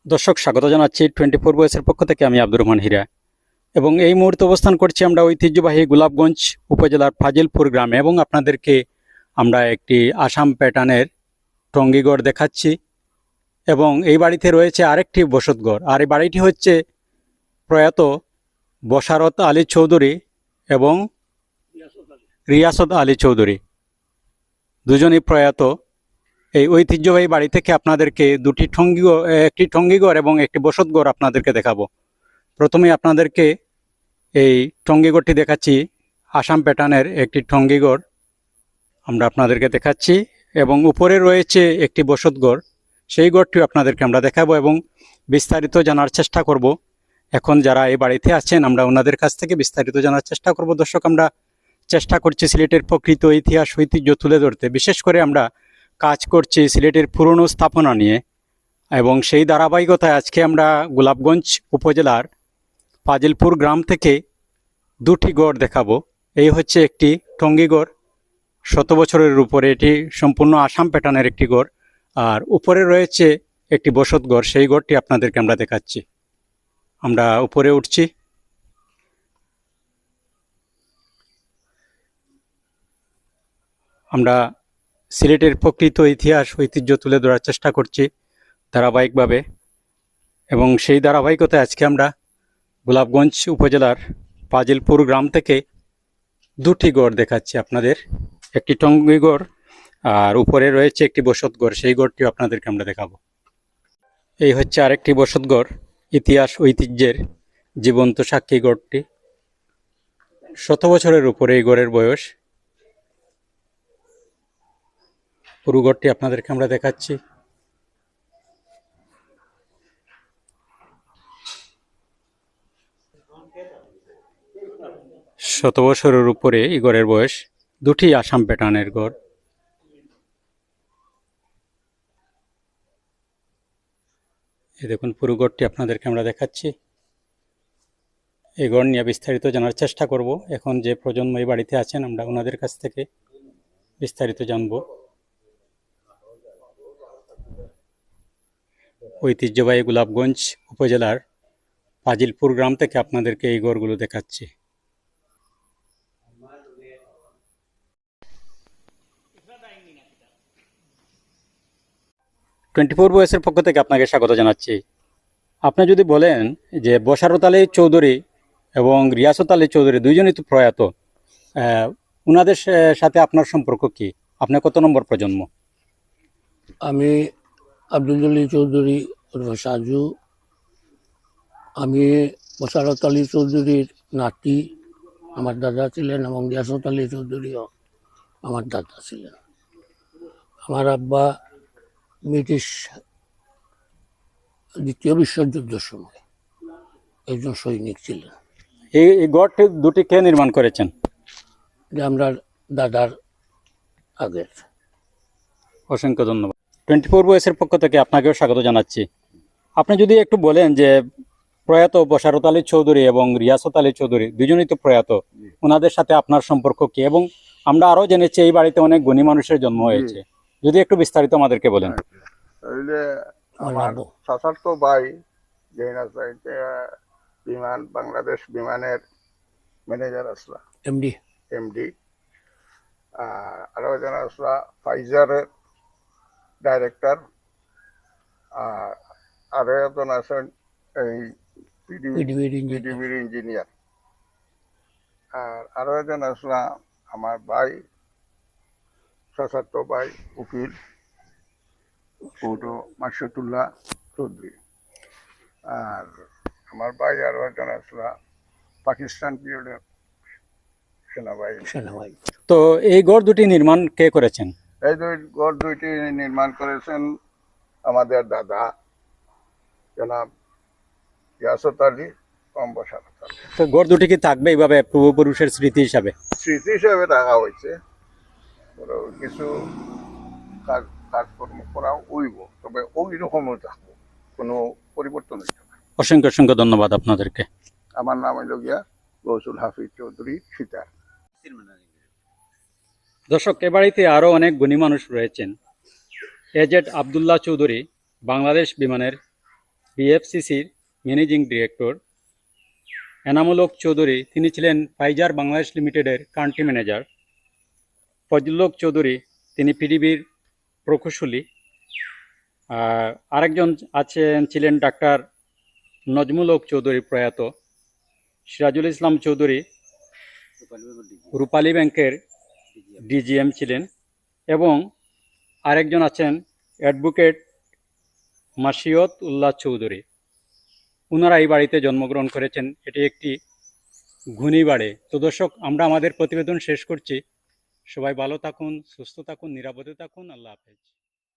দর্শক স্বাগত জানাচ্ছি 24 ভয়েসের পক্ষ থেকে। আমি আব্দুর রহমান হীরা এবং এই মুহূর্তে অবস্থান করছি আমরা ঐতিহ্যবাহী গোলাপগঞ্জ উপজেলার ফাজিলপুর গ্রামে এবং আপনাদেরকে আমরা একটি আসাম প্যাটার্নের টঙ্গীগড় দেখাচ্ছি এবং এই বাড়িতে রয়েছে আরেকটি বসতঘর। আর এই বাড়িটি হচ্ছে প্রয়াত বশারত আলী চৌধুরী এবং রিয়াসত আলী চৌধুরী, দুজনই প্রয়াত। এই ঐতিহ্যবাহী বাড়ি থেকে আপনাদেরকে একটি টঙ্গীঘর এবং একটি বসতঘর আপনাদেরকে দেখাবো। প্রথমে আপনাদেরকে এই টঙ্গীঘরটি দেখাচ্ছি, আসাম প্যাটার্নের একটি টঙ্গীঘর আমরা আপনাদেরকে দেখাচ্ছি এবং উপরে রয়েছে একটি বসতঘর, সেই ঘরটিও আপনাদেরকে আমরা দেখাবো এবং বিস্তারিত জানার চেষ্টা করব। এখন যারা এই বাড়িতে আছেন আমরা ওনাদের কাছ থেকে বিস্তারিত জানার চেষ্টা করব। দর্শক, আমরা চেষ্টা করছি সিলেটের প্রকৃত ইতিহাস ঐতিহ্য তুলে ধরতে। বিশেষ করে আমরা কাজ করছি সিলেটের পুরনো স্থাপনা নিয়ে এবং সেই ধারাবাহিকতায় আজকে আমরা গোলাপগঞ্জ উপজেলার ফাজিলপুর গ্রাম থেকে দুটি গড় দেখাবো। এই হচ্ছে একটি টঙ্গীগড়, 100 বছরের উপরে, এটি সম্পূর্ণ আসাম প্যাটার্নের একটি গড়। আর উপরে রয়েছে একটি বসতঘর, সেই গড়টি আপনাদেরকে আমরা দেখাচ্ছি। আমরা উপরে উঠছি। আমরা সিলেটের প্রকৃত ইতিহাস ঐতিহ্য তুলে ধরার চেষ্টা করছি ধারাবাহিকভাবে এবং সেই ধারাবাহিকতায় আজকে আমরা গোলাপগঞ্জ উপজেলার ফাজিলপুর গ্রাম থেকে দুটি গড় দেখাচ্ছি আপনাদের, একটি টঙ্গীগড় আর উপরে রয়েছে একটি বসতঘর, সেই গড়টিও আপনাদেরকে আমরা দেখাবো। এই হচ্ছে আরেকটি বসতঘর, ইতিহাস ঐতিহ্যের জীবন্ত সাক্ষী গড়টি। 100 বছরের উপরে এই গড়ের বয়স। পুরো গড়টি আপনাদেরকে আমরা দেখাচ্ছি। শত বছরের উপরে এই গড়ের বয়স, দুটি আসাম প্যাটার্নের গড়। এই দেখুন পুরো গড়টি আপনাদেরকে আমরা দেখাচ্ছি। এই গড় নিয়ে বিস্তারিত জানার চেষ্টা করব। এখন যে প্রজন্ম এই বাড়িতে আছেন আমরা ওনাদের কাছ থেকে বিস্তারিত জানব। ঐতিহ্যবাহী গোলাপগঞ্জ উপজেলার ফাজিলপুর গ্রাম থেকে আপনাদেরকে এই গড়গুলো দেখাচ্ছি। টোয়েন্টি4 ভয়েসের পক্ষ থেকে আপনাকে স্বাগত জানাচ্ছি। আপনি যদি বলেন যে বশারত আলী চৌধুরী এবং রিয়াসত আলী চৌধুরী দুইজনই তো প্রয়াত, ওনাদের সাথে আপনার সম্পর্ক কি? আপনার কত নম্বর প্রজন্ম? আমি আব্দুল জলিল চৌধুরী সাজু। আমি বশারত আলী চৌধুরীর নাতি, আমার দাদা ছিলেন, এবং রিয়াসত আলী চৌধুরীও আমার দাদা ছিলেন। আমার আব্বা ব্রিটিশ দ্বিতীয় বিশ্বযুদ্ধের সময় একজন সৈনিক ছিলেন। এই গড়টি দুটি কে নির্মাণ করেছেন? যে আমরা দাদার আগের। অসংখ্য ধন্যবাদ। 24 ভয়েসের পক্ষ থেকে আপনাকেও স্বাগত জানাচ্ছি। আপনি যদি একটু বলেন যে প্রয়াত বশারত আলী চৌধুরী এবং রিয়াসত আলী চৌধুরী দুজনই তো প্রয়াত, ওনাদের সাথে আপনার সম্পর্ক কি? এবং আমরা আরো জেনেছি এই বাড়িতে অনেক গুণী মানুষের জন্ম হয়েছে, যদি একটু বিস্তারিত আমাদেরকে বলেন। আমার চাচাতো ভাই বিমান, বাংলাদেশ বিমানের ম্যানেজার আসলা, এমডি। আরো একজন আসলা ফাইজারের ডাইরেক্টর। আরো একজন আছেন এই পিডিবির ইঞ্জিনিয়ার। আর আরো একজন আসলা আমার ভাই, চাচাতো ভাই উকিল মাসুদুল্লাহ চৌধুরী। আর আমার ভাই আরো একজন আসলা পাকিস্তান পিরিয়ডের সেনাবাহিনী। তো এই গড় দুটি নির্মাণ কে করেছেন? এই গড় দুইটি নির্মাণ করেছেন আমাদের দাদা জনাব রিয়াসত আলী এবং বশারত আলী। তো গড় দুটি কি থাকবে এইভাবে পূর্বপুরুষের স্মৃতি হিসাবে? স্মৃতি হিসাবে রাখা হয়েছে। কিছু কাজকর্ম করা হইব, তবে ওই রকমও থাকবো, কোনো পরিবর্তন হইতে না। অসংখ্য অসংখ্য ধন্যবাদ আপনাদেরকে। আমার নাম হইল গিয়া গৌসুল হাফিজ চৌধুরী সীতার। দর্শক, এ বাড়িতে আরো অনেক গুণী মানুষ রয়েছেন। এজেড আবদুল্লাহ চৌধুরী বাংলাদেশ বিমানের বিএফসিসির ম্যানেজিং ডিরেক্টর। এনামুল হক চৌধুরী, তিনি ছিলেন ফাইজার বাংলাদেশ লিমিটেডের কান্ট্রি ম্যানেজার। ফজলুল হক চৌধুরী, তিনি পিডিবির প্রকৌশলী। আরেকজন ছিলেন ডাক্তার নজমুল হক চৌধুরী প্রয়াত। সিরাজুল ইসলাম চৌধুরী রূপালী ব্যাংকের ডিজিএম ছিলেন। এবং আরেকজন আছেন অ্যাডভোকেট মাসিয়ত উল্লাহ চৌধুরী। ওনারা এই বাড়িতে জন্মগ্রহণ করেছেন। এটি একটি ঘুণি বাড়ি। তো দর্শক, আমরা আমাদের প্রতিবেদন শেষ করছি। সবাই ভালো থাকুন, সুস্থ থাকুন, নিরাপদে থাকুন। আল্লাহ হাফেজ।